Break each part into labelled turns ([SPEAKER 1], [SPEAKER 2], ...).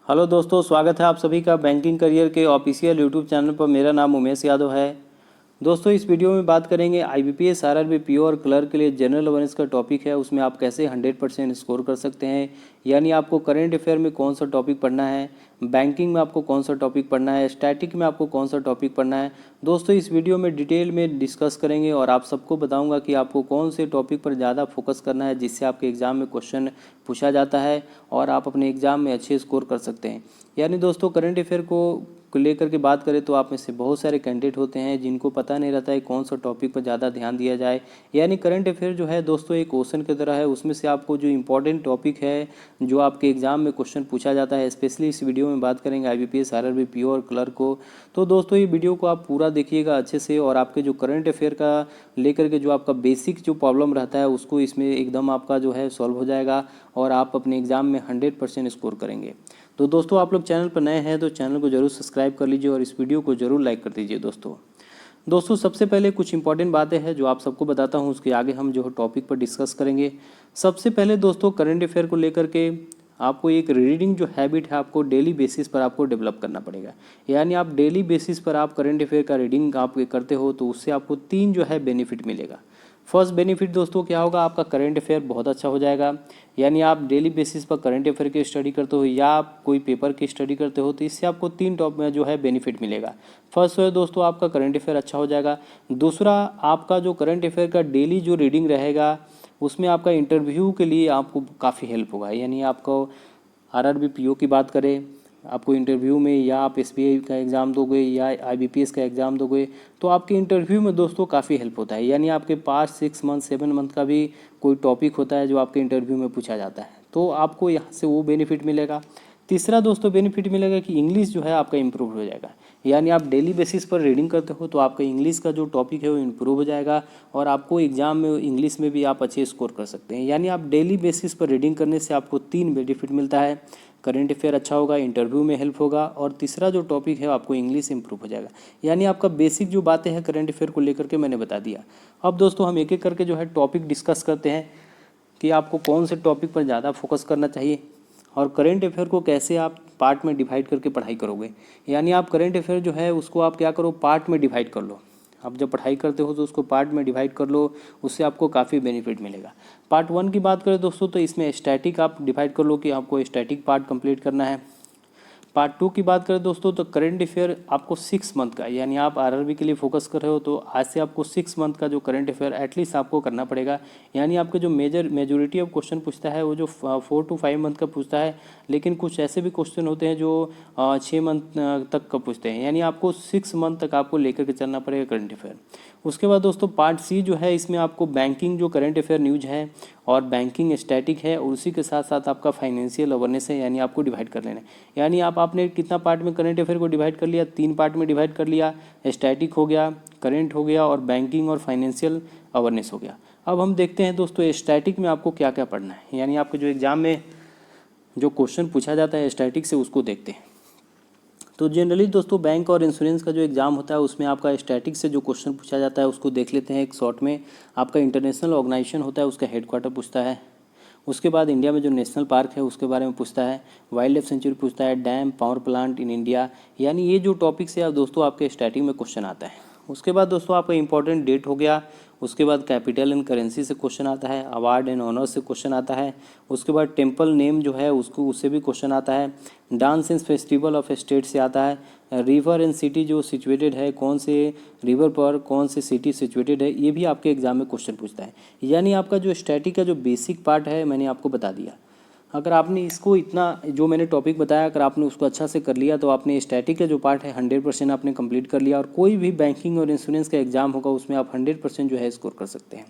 [SPEAKER 1] Hello दोस्तों, स्वागत है आप सभी का बैंकिंग करियर के ऑफिशियल यूट्यूब चैनल पर। मेरा नाम उमेश यादव है। दोस्तों, इस वीडियो में बात करेंगे आईबीपीएस, आरआरबी, पीओ और क्लर्क के लिए जनरल अवेयरनेस का टॉपिक है। उसमें आप कैसे 100% स्कोर कर सकते हैं, यानी आपको करंट अफेयर में कौन सा टॉपिक पढ़ना है, बैंकिंग में आपको कौन सा टॉपिक पढ़ना है, स्टैटिक में आपको कौन सा टॉपिक पढ़ना है। दोस्तों, इस वीडियो में डिटेल में डिस्कस करेंगे और आप सबको बताऊंगा कि आपको कौन से टॉपिक पर ज़्यादा फोकस करना है, जिससे आपके एग्ज़ाम में क्वेश्चन पूछा जाता है और आप अपने एग्ज़ाम में अच्छे स्कोर कर सकते हैं। यानी दोस्तों, करंट अफेयर को लेकर के बात करें तो आप में से बहुत सारे कैंडिडेट होते हैं जिनको पता नहीं रहता है कौन सा टॉपिक पर ज़्यादा ध्यान दिया जाए। यानी करंट अफेयर जो है दोस्तों एक क्वेश्चन की तरह है, उसमें से आपको जो इंपॉर्टेंट टॉपिक है जो आपके एग्जाम में क्वेश्चन पूछा जाता है। स्पेशली इस वीडियो में बात करेंगे आईबीपीएस, आरआरबी, पीओ और क्लर्क को। तो दोस्तों, ये वीडियो को आप पूरा देखिएगा अच्छे से और आपके जो करंट अफेयर का लेकर के जो आपका बेसिक जो प्रॉब्लम रहता है उसको इसमें एकदम आपका जो है सॉल्व हो जाएगा और आप अपने एग्ज़ाम में 100% स्कोर करेंगे। तो दोस्तों, आप लोग चैनल पर नए हैं तो चैनल को जरूर सब्सक्राइब कर लीजिए और इस वीडियो को जरूर लाइक कर दीजिए। दोस्तों सबसे पहले कुछ इंपॉर्टेंट बातें हैं जो आप सबको बताता हूं, उसके आगे हम जो टॉपिक पर डिस्कस करेंगे। सबसे पहले दोस्तों, करंट अफेयर को लेकर के आपको एक रीडिंग जो हैबिट है आपको डेली बेसिस पर आपको डेवलप करना पड़ेगा। यानी आप डेली बेसिस पर आप करंट अफेयर का रीडिंग आप करते हो तो उससे आपको 3 जो है बेनिफिट मिलेगा। फर्स्ट बेनिफिट दोस्तों क्या होगा, आपका करंट अफेयर बहुत अच्छा हो जाएगा। यानी आप डेली बेसिस पर करंट अफेयर की स्टडी करते हो या आप कोई पेपर की स्टडी करते हो तो इससे आपको 3 टॉप में जो है बेनिफिट मिलेगा। फर्स्ट है दोस्तों, आपका करंट अफेयर अच्छा हो जाएगा। दूसरा, आपका जो करंट अफेयर का डेली जो रीडिंग रहेगा उसमें आपका इंटरव्यू के लिए आपको काफ़ी हेल्प होगा। यानी आपको आरआरबी, पीओ की बात करें, आपको इंटरव्यू में या आप एसबीआई का एग्ज़ाम दोगे या आईबीपीएस का एग्ज़ाम दोगे तो आपके इंटरव्यू में दोस्तों काफ़ी हेल्प होता है। यानी आपके पास 6 मंथ 7 मंथ का भी कोई टॉपिक होता है जो आपके इंटरव्यू में पूछा जाता है तो आपको यहाँ से वो बेनिफिट मिलेगा। तीसरा दोस्तों बेनिफिट मिलेगा कि इंग्लिश जो है आपका इम्प्रूव हो जाएगा। यानी आप डेली बेसिस पर रीडिंग करते हो तो आपका इंग्लिश का जो टॉपिक है वो इम्प्रूव हो जाएगा और आपको एग्जाम में इंग्लिश में भी आप अच्छे स्कोर कर सकते हैं। यानी आप डेली बेसिस पर रीडिंग करने से आपको 3 बेनिफिट मिलता है। करंट अफेयर अच्छा होगा, इंटरव्यू में हेल्प होगा और तीसरा जो टॉपिक है आपको इंग्लिश इंप्रूव हो जाएगा। यानी आपका बेसिक जो बातें हैं करंट अफेयर को लेकर के मैंने बता दिया। अब दोस्तों हम एक एक करके जो है टॉपिक डिस्कस करते हैं कि आपको कौन से टॉपिक पर ज़्यादा फोकस करना चाहिए और करंट अफेयर को कैसे आप पार्ट में डिवाइड करके पढ़ाई करोगे। यानी आप करंट अफेयर जो है उसको आप क्या करो, पार्ट में डिवाइड कर लो। आप जब पढ़ाई करते हो तो उसको पार्ट में डिवाइड कर लो, उससे आपको काफ़ी बेनिफिट मिलेगा। पार्ट 1 की बात करें दोस्तों तो इसमें स्टैटिक आप डिवाइड कर लो कि आपको स्टैटिक पार्ट कंप्लीट करना है। पार्ट 2 की बात करें दोस्तों तो करंट अफेयर आपको 6 मंथ का, यानी आप आरआरबी के लिए फोकस कर रहे हो तो आज से आपको 6 मंथ का जो करंट अफेयर एटलीस्ट आपको करना पड़ेगा। यानी आपके जो मेजोरिटी ऑफ क्वेश्चन पूछता है वो जो 4 to 5 मंथ का पूछता है, लेकिन कुछ ऐसे भी क्वेश्चन होते हैं जो 6 मंथ तक का पूछते हैं। यानी आपको 6 मंथ तक आपको लेकर के चलना पड़ेगा करंट अफेयर। उसके बाद दोस्तों पार्ट सी जो है इसमें आपको बैंकिंग जो करंट अफेयर न्यूज है और बैंकिंग स्टैटिक है और उसी के साथ साथ आपका फाइनेंशियल अवेयरनेस है, यानी आपको डिवाइड कर लेना है। यानी आपने कितना पार्ट में करंट अफेयर को डिवाइड कर लिया, 3 पार्ट में डिवाइड कर लिया। स्टैटिक हो गया, करंट हो गया और बैंकिंग और फाइनेंशियल अवेयरनेस हो गया। अब हम देखते हैं दोस्तों स्टैटिक में आपको क्या क्या पढ़ना है, यानी आपके जो एग्जाम में जो क्वेश्चन पूछा जाता है स्टैटिक से उसको देखते हैं। तो जनरली दोस्तों बैंक और इंश्योरेंस का जो एग्ज़ाम होता है उसमें आपका स्टैटिक से जो क्वेश्चन पूछा जाता है उसको देख लेते हैं एक शॉर्ट में। आपका इंटरनेशनल ऑर्गेनाइजेशन होता है उसका हेडक्वार्टर पूछता है। उसके बाद इंडिया में जो नेशनल पार्क है उसके बारे में पूछता है। वाइल्ड लाइफ सेंचुरी पूछता है। Dam, power plant in India. यानी ये जो टॉपिक्स है दोस्तों आपके स्टैटिक में क्वेश्चन आता है। उसके बाद दोस्तों आपका इंपॉर्टेंट डेट हो गया। उसके बाद कैपिटल एंड करेंसी से क्वेश्चन आता है। अवार्ड एंड ऑनर से क्वेश्चन आता है। उसके बाद टेम्पल नेम जो है उससे भी क्वेश्चन आता है। Dance and festival of state से आता है। रिवर एंड सिटी जो सिचुएटेड है, कौन से रिवर पर कौन से सिटी सिचुएटेड है, ये भी आपके एग्जाम में क्वेश्चन पूछता है। यानी आपका जो स्टैटिक का जो बेसिक पार्ट है मैंने आपको बता दिया। अगर आपने इसको इतना जो मैंने टॉपिक बताया अगर आपने उसको अच्छा से कर लिया तो आपने स्टैटिक का जो पार्ट है 100% आपने कंप्लीट कर लिया और कोई भी बैंकिंग और इंश्योरेंस का एग्जाम होगा उसमें आप 100% जो है स्कोर कर सकते हैं।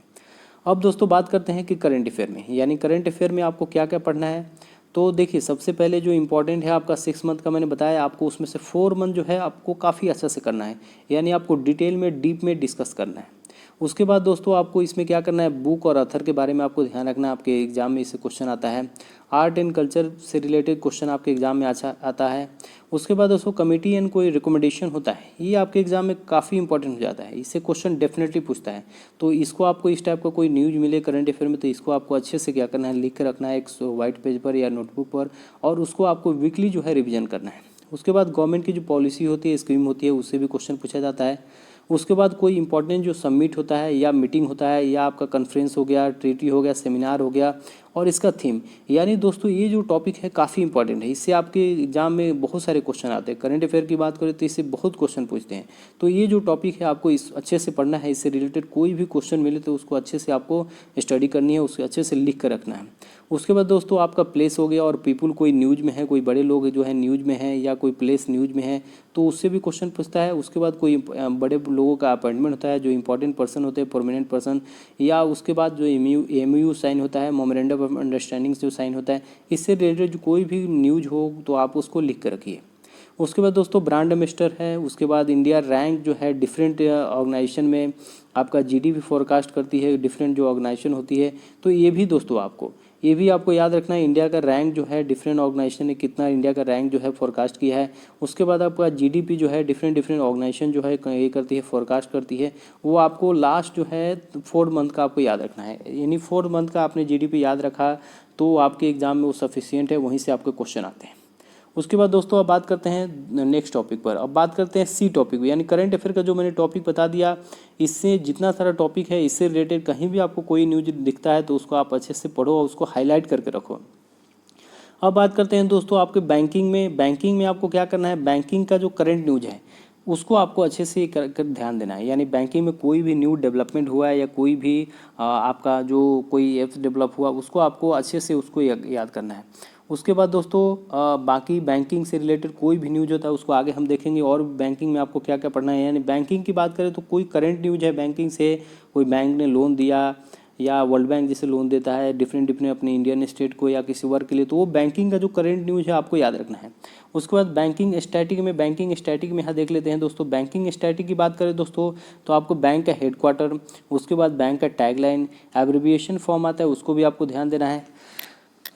[SPEAKER 1] अब दोस्तों बात करते हैं कि करंट अफेयर में, यानी करंट अफेयर में आपको क्या क्या पढ़ना है। तो देखिए सबसे पहले जो इंपॉर्टेंट है आपका 6 मंथ का मैंने बताया आपको, उसमें से 4 मंथ जो है आपको काफ़ी अच्छा से करना है। यानी आपको डिटेल में डीप में डिस्कस करना है। उसके बाद दोस्तों आपको इसमें क्या करना है, बुक और ऑथर के बारे में आपको ध्यान रखना है। आपके एग्जाम में इससे क्वेश्चन आता है। आर्ट एंड कल्चर से रिलेटेड क्वेश्चन आपके एग्जाम में अच्छा आता है। उसके बाद दोस्तों कमेटी एंड कोई रिकमेंडेशन होता है, ये आपके एग्जाम में काफ़ी इंपॉर्टेंट हो जाता है, इससे क्वेश्चन डेफिनेटली पूछता है। तो इसको आपको इस टाइप का कोई न्यूज़ मिले करंट अफेयर में, तो इसको आपको अच्छे से क्या करना है, लिख कर रखना है एक वाइट पेज पर या नोटबुक पर, और उसको आपको वीकली जो है रिविजन करना है। उसके बाद गवर्नमेंट की जो पॉलिसी होती है, स्कीम होती है, उससे भी क्वेश्चन पूछा जाता है। उसके बाद कोई इंपॉर्टेंट जो सबमिट होता है या मीटिंग होता है या आपका कॉन्फ्रेंस हो गया, ट्रीटी हो गया, सेमिनार हो गया, और इसका थीम, यानी दोस्तों ये जो टॉपिक है काफ़ी इंपॉर्टेंट है, इससे आपके एग्जाम में बहुत सारे क्वेश्चन आते हैं। करंट अफेयर की बात करें तो इससे बहुत क्वेश्चन पूछते हैं। तो ये जो टॉपिक है आपको इस अच्छे से पढ़ना है, इससे रिलेटेड कोई भी क्वेश्चन मिले तो उसको अच्छे से आपको स्टडी करनी है, उसको अच्छे से लिख कर रखना है। उसके बाद दोस्तों आपका प्लेस हो गया और पीपुल, कोई न्यूज़ में है, कोई बड़े लोग जो है न्यूज़ में है, या कोई प्लेस न्यूज़ में है, तो उससे भी क्वेश्चन पूछता है। उसके बाद कोई बड़े लोगों का अपॉइंटमेंट होता है, जो इंपॉर्टेंट पर्सन होते हैं, परमानेंट पर्सन, या उसके बाद जो MOU साइन होता है, मेमोरेंडम ऑफ अंडरस्टैंडिंग जो साइन होता है, इससे रिलेटेड जो कोई भी न्यूज़ हो तो आप उसको लिख कर रखिए। उसके बाद दोस्तों ब्रांड एम्बेसडर है। उसके बाद इंडिया रैंक जो है डिफरेंट ऑर्गेनाइजेशन में आपका GDP फोरकास्ट करती है, डिफरेंट जो ऑर्गेनाइजेशन होती है, तो ये भी आपको याद रखना है। इंडिया का रैंक जो है डिफरेंट ऑर्गेनाइजेशन ने कितना इंडिया का रैंक जो है फोरकास्ट किया है। उसके बाद आपका GDP जो है डिफरेंट ऑर्गेनाइजेशन जो है ये करती है, फोरकास्ट करती है, वो आपको लास्ट जो है 4 मंथ का आपको याद रखना है। यानी 4 मंथ का आपने GDP याद रखा तो आपके एग्जाम में वो सफिशियंट है, वहीं से आपके क्वेश्चन आते हैं। उसके बाद दोस्तों अब बात करते हैं नेक्स्ट टॉपिक पर। अब बात करते हैं C टॉपिक, यानी करंट अफेयर का जो मैंने टॉपिक बता दिया, इससे जितना सारा टॉपिक है इससे रिलेटेड कहीं भी आपको कोई न्यूज दिखता है तो उसको आप अच्छे से पढ़ो और उसको हाईलाइट करके रखो। अब बात करते हैं दोस्तों आपके बैंकिंग में आपको क्या करना है, बैंकिंग का जो करंट न्यूज है उसको आपको अच्छे से कर ध्यान देना है। यानी बैंकिंग में कोई भी न्यू डेवलपमेंट हुआ है या कोई भी आपका जो कोई ऐप्स डेवलप हुआ, उसको आपको अच्छे से उसको याद करना है। उसके बाद दोस्तों बाकी बैंकिंग से रिलेटेड कोई भी न्यूज़ होता है उसको आगे हम देखेंगे, और बैंकिंग में आपको क्या क्या पढ़ना है। यानी बैंकिंग की बात करें तो कोई करंट न्यूज़ है बैंकिंग से, कोई बैंक ने लोन दिया या वर्ल्ड बैंक जैसे लोन देता है डिफरेंट अपने इंडियन स्टेट को या किसी वर्क के लिए, तो वो बैंकिंग का जो करंट न्यूज़ है आपको याद रखना है। उसके बाद बैंकिंग स्टैटिक में यहाँ देख लेते हैं दोस्तों। बैंकिंग स्टैटिक की बात करें दोस्तों तो आपको बैंक का हेडक्वार्टर, उसके बाद बैंक का टैगलाइन, एब्रिविएशन फॉर्म आता है, उसको भी आपको ध्यान देना है।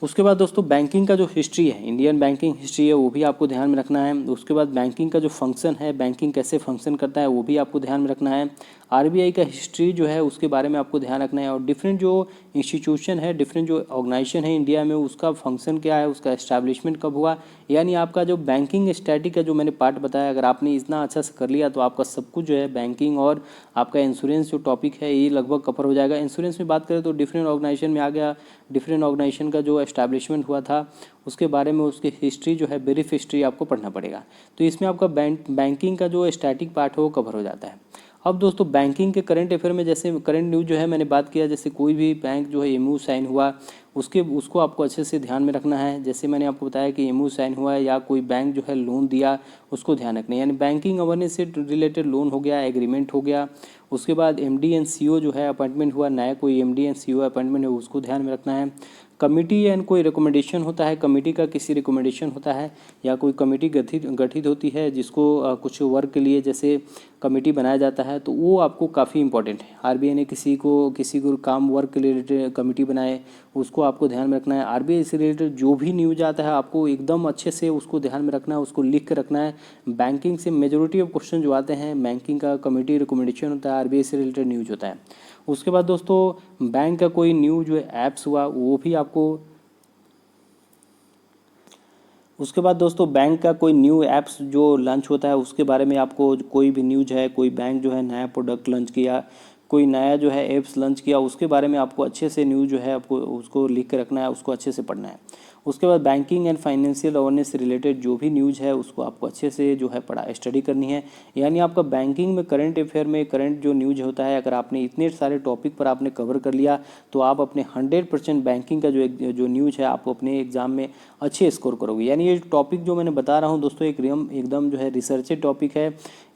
[SPEAKER 1] उसके बाद दोस्तों बैंकिंग का जो हिस्ट्री है, इंडियन बैंकिंग हिस्ट्री है, वो भी आपको ध्यान में रखना है। उसके बाद बैंकिंग का जो फंक्शन है, बैंकिंग कैसे फंक्शन करता है, वो भी आपको ध्यान में रखना है। RBI का हिस्ट्री जो है उसके बारे में आपको ध्यान रखना है, और डिफरेंट जो इंस्टीट्यूशन है, डिफरेंट जो ऑर्गेनाइजेशन है इंडिया में, उसका फंक्शन क्या है, उसका एस्टैब्लिशमेंट कब हुआ। यानी आपका जो बैंकिंग स्टैटिक का जो मैंने पार्ट बताया, अगर आपने इतना अच्छा से कर लिया तो आपका सब कुछ जो है बैंकिंग और आपका इंश्योरेंस जो टॉपिक है ये लगभग कवर हो जाएगा। इंश्योरेंस में बात करें तो डिफरेंट ऑर्गेनाइजेशन में आ गया, डिफरेंट ऑर्गेनाइजेशन का जो एस्टैब्लिशमेंट हुआ था उसके बारे में, उसकी हिस्ट्री जो है ब्रीफ हिस्ट्री आपको पढ़ना पड़ेगा। तो इसमें आपका बैंकिंग का जो स्टैटिक पार्ट है वो कवर हो जाता है। अब दोस्तों बैंकिंग के करंट अफेयर में जैसे करंट न्यूज़ जो है मैंने बात किया, जैसे कोई भी बैंक जो है MOU साइन हुआ उसको आपको अच्छे से ध्यान में रखना है। जैसे मैंने आपको बताया कि MOU साइन हुआ है या कोई बैंक जो है लोन दिया, उसको ध्यान रखना है। यानी बैंकिंग अवेयरनेस से रिलेटेड लोन हो गया, एग्रीमेंट हो गया। उसके बाद MD एंड CO जो है अपॉइंटमेंट हुआ, नया कोई MD एंड CO अपॉइंटमेंट है, उसको ध्यान में रखना है। कमिटी एंड कोई रिकमेंडेशन होता है, कमिटी का किसी रिकमेंडेशन होता है या कोई कमिटी गठित होती है जिसको कुछ वर्क के लिए जैसे कमिटी बनाया जाता है, तो वो आपको काफ़ी इंपॉर्टेंट है। RBI ने किसी को काम वर्क के रिलेटेड कमिटी बनाए, उसको आपको ध्यान में रखना है। RBI से रिलेटेड जो भी न्यूज आता है आपको एकदम अच्छे से उसको ध्यान में रखना है, उसको लिख कर रखना है। बैंकिंग से मेजोरिटी ऑफ क्वेश्चन जो आते हैं बैंकिंग का कमिटी रिकमेंडेशन होता है, RBI से रिलेटेड न्यूज होता है। उसके बाद दोस्तों बैंक का कोई न्यू जो ऐप्स हुआ वो भी आपको, उसके बाद दोस्तों बैंक का कोई न्यू ऐप्स जो लॉन्च होता है उसके बारे में आपको, कोई भी न्यूज है, कोई बैंक जो है नया प्रोडक्ट लॉन्च किया, कोई नया जो है ऐप्स लॉन्च किया, उसके बारे में आपको अच्छे से न्यूज़ जो है आपको उसको लिख के रखना है, उसको अच्छे से पढ़ना है। उसके बाद बैंकिंग एंड फाइनेंशियल अवेयरनेस से रिलेटेड जो भी न्यूज़ है उसको आपको अच्छे से जो है स्टडी करनी है। यानी आपका बैंकिंग में करंट अफेयर में करंट जो न्यूज़ होता है, अगर आपने इतने सारे टॉपिक पर आपने कवर कर लिया तो आप अपने 100% बैंकिंग का जो न्यूज़ है आप अपने एग्जाम में अच्छे स्कोर करोगे। यानी ये टॉपिक जो मैंने बता रहा हूँ दोस्तों एकदम जो है रिसर्चेड टॉपिक है,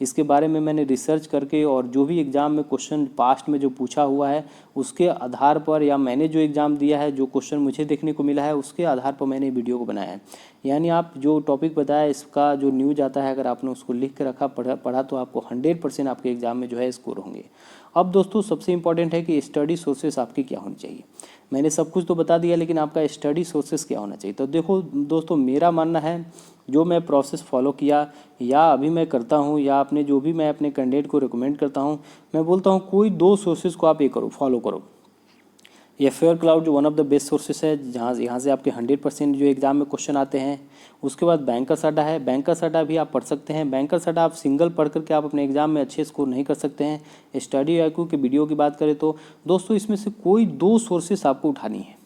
[SPEAKER 1] इसके बारे में मैंने रिसर्च करके और जो भी एग्ज़ाम में क्वेश्चन पास्ट में जो पूछा हुआ है उसके आधार पर, या मैंने जो एग्ज़ाम दिया है जो क्वेश्चन मुझे देखने को मिला है उसके आधार पर मैंने वीडियो को बनाया है। यानी आप जो टॉपिक बताया इसका जो न्यूज़ आता है, अगर आपने उसको लिख के रखा, पढ़ा तो आपको 100% आपके एग्ज़ाम में जो है स्कोर होंगे। अब दोस्तों सबसे इंपॉर्टेंट है कि स्टडी सोर्सेस आपकी क्या होनी चाहिए। मैंने सब कुछ तो बता दिया, लेकिन आपका स्टडी सोर्सेस क्या होना चाहिए। तो देखो दोस्तों, मेरा मानना है जो मैं प्रोसेस फॉलो किया या अभी मैं करता हूँ, या अपने जो भी मैं अपने कैंडिडेट को रिकमेंड करता हूँ, मैं बोलता हूँ कोई 2 सोर्सेज को आप ये करो, फॉलो करो। ये फेयर क्लाउड जो one of the best sources है, जहाँ यहाँ से आपके 100% जो एग्जाम में क्वेश्चन आते हैं। उसके बाद बैंकर्स अड्डा है, बैंकर्स अड्डा भी आप पढ़ सकते हैं। बैंकर्स अड्डा आप सिंगल पढ़ करके आप अपने एग्जाम में अच्छे स्कोर नहीं कर सकते हैं। स्टडी IQ की वीडियो की बात करें तो दोस्तों इसमें से कोई 2 सोर्सेस आपको उठानी है।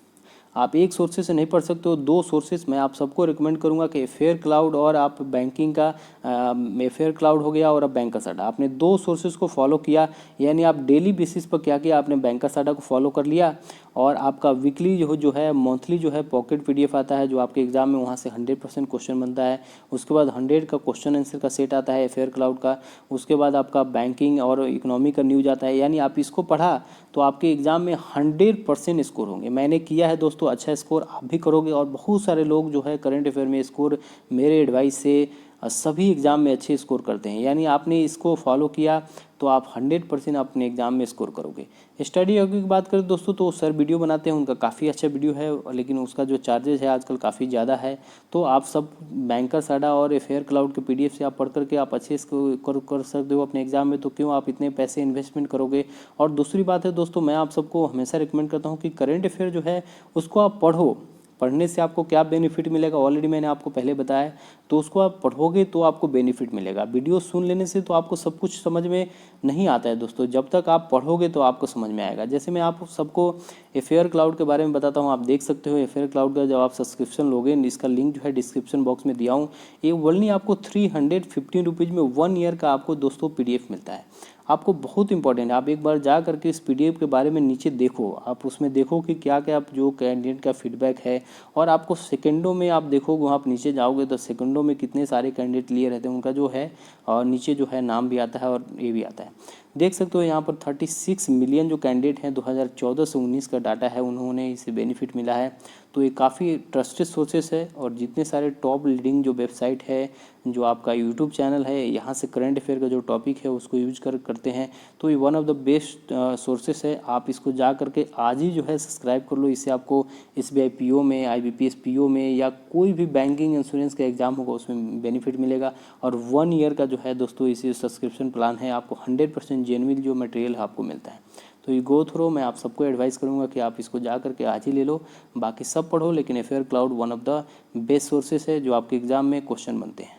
[SPEAKER 1] आप एक सोर्सेज से नहीं पढ़ सकते हो, 2 सोर्सेज मैं आप सबको रिकमेंड करूंगा कि फेयर क्लाउड और आप बैंकिंग का फेयर क्लाउड हो गया और अब बैंकर्स अड्डा। आपने 2 सोर्सेज को फॉलो किया, यानी आप डेली बेसिस पर क्या किया, आपने बैंकर्स अड्डा को फॉलो कर लिया और आपका वीकली जो है मंथली जो है पॉकेट PDF आता है जो आपके एग्जाम में वहाँ से 100% क्वेश्चन बनता है। उसके बाद 100 का क्वेश्चन आंसर का सेट आता है फेयर क्लाउड का। उसके बाद आपका बैंकिंग और इकोनॉमी का न्यूज आता है। यानी आप इसको पढ़ा तो आपके एग्जाम में 100% स्कोर होंगे। मैंने किया है दोस्तों, अच्छा स्कोर आप भी करोगे और बहुत सारे लोग जो है करंट अफेयर में स्कोर मेरे एडवाइस से सभी एग्ज़ाम में अच्छे स्कोर करते हैं। यानी आपने इसको फॉलो किया तो आप 100% अपने एग्ज़ाम में स्कोर करोगे। स्टडी IQ की बात करें दोस्तों तो सर वीडियो बनाते हैं, उनका काफ़ी अच्छा वीडियो है, लेकिन उसका जो चार्जेस है आजकल काफ़ी ज़्यादा है। तो आप सब बैंकर्स अड्डा और फेयर क्लाउड के PDF से आप पढ़ करके आप अच्छे इसको कर सकते हो अपने एग्जाम में। तो क्यों आप इतने पैसे इन्वेस्टमेंट करोगे। और दूसरी बात है दोस्तों, मैं आप सबको हमेशा रिकमेंड करता हूँ कि करंट अफेयर जो है उसको आप पढ़ो। पढ़ने से आपको क्या बेनिफिट मिलेगा ऑलरेडी मैंने आपको पहले बताया। तो उसको आप पढ़ोगे तो आपको बेनिफिट मिलेगा। वीडियो सुन लेने से तो आपको सब कुछ समझ में नहीं आता है दोस्तों, जब तक आप पढ़ोगे तो आपको समझ में आएगा। जैसे मैं आप सबको फेयर क्लाउड के बारे में बताता हूँ, आप देख सकते हो फेयर क्लाउड का जब आप सब्सक्रिप्शन लोगे, इसका लिंक जो है डिस्क्रिप्शन बॉक्स में दिया हूँ। ये ओनली आपको 315 रुपीज़ में 1 ईयर का आपको दोस्तों PDF मिलता है। आपको बहुत इंपॉर्टेंट है, आप एक बार जा करके इस PDF के बारे में नीचे देखो, आप उसमें देखो कि क्या क्या आप जो कैंडिडेट का फीडबैक है। और आपको सेकंडों में आप देखोगे, वहाँ आप नीचे जाओगे तो सेकंडों में कितने सारे कैंडिडेट लिए रहते हैं उनका जो है, और नीचे जो है नाम भी आता है और ये भी आता है। देख सकते हो यहाँ पर 36 मिलियन जो कैंडिडेट हैं 2014 से 19 का डाटा है, उन्होंने इसे बेनिफिट मिला है। तो ये काफ़ी ट्रस्टेड सोर्सेस है। और जितने सारे टॉप लीडिंग जो वेबसाइट है, जो आपका यूट्यूब चैनल है, यहाँ से करंट अफेयर का जो टॉपिक है उसको यूज करते हैं। तो ये one of the best sources है। आप इसको जा करके आज ही जो है सब्सक्राइब कर लो। इससे आपको SBI PO में, IBPS PO में या कोई भी बैंकिंग इंश्योरेंस का एग्जाम होगा उसमें बेनिफिट मिलेगा। और 1 ईयर का जो है दोस्तों इसी सब्सक्रिप्शन प्लान है, आपको 100% जेन्युइन जो मटेरियल आपको मिलता है। तो ये गो थ्रो मैं आप सबको एडवाइस करूंगा कि आप इसको जा करके आज ही ले लो। बाकी सब पढ़ो, लेकिन fair cloud one of the best sources है जो आपके एग्जाम में क्वेश्चन बनते हैं।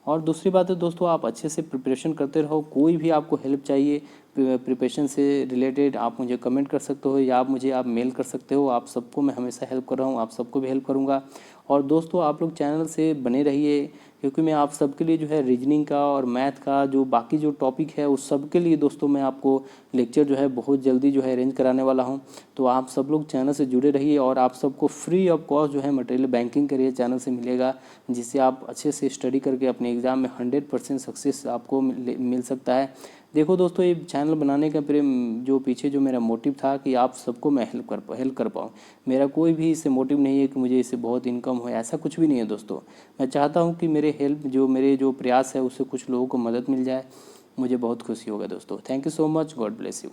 [SPEAKER 1] और दूसरी बात है दोस्तों, आप अच्छे से प्रिपरेशन करते रहो। कोई भी आपको हेल्प चाहिए प्रिपरेशन से रिलेटेड, आप मुझे कमेंट कर सकते हो या आप मेल कर सकते हो। आप सबको मैं हमेशा हेल्प कर रहा हूँ, आप सबको भी हेल्प करूँगा। और दोस्तों आप लोग चैनल से बने रहिए, क्योंकि मैं आप सबके लिए जो है रीजनिंग का और मैथ का जो बाकी जो टॉपिक है उस सब के लिए दोस्तों मैं आपको लेक्चर जो है बहुत जल्दी जो है अरेंज कराने वाला हूं। तो आप सब लोग चैनल से जुड़े रहिए और आप सबको फ्री ऑफ कॉस्ट जो है मटेरियल बैंकिंग करिए चैनल से मिलेगा, जिससे आप अच्छे से स्टडी करके अपने एग्ज़ाम में 100% सक्सेस आपको मिल सकता है। देखो दोस्तों, ये चैनल बनाने का जो पीछे जो मेरा मोटिव था कि आप सबको मैं हेल्प कर पाऊँ। मेरा कोई भी इससे मोटिव नहीं है कि मुझे इससे बहुत इनकम हो, ऐसा कुछ भी नहीं है दोस्तों। मैं चाहता हूँ कि मेरे जो प्रयास है उससे कुछ लोगों को मदद मिल जाए, मुझे बहुत खुशी होगा दोस्तों। Thank you so much, God bless you.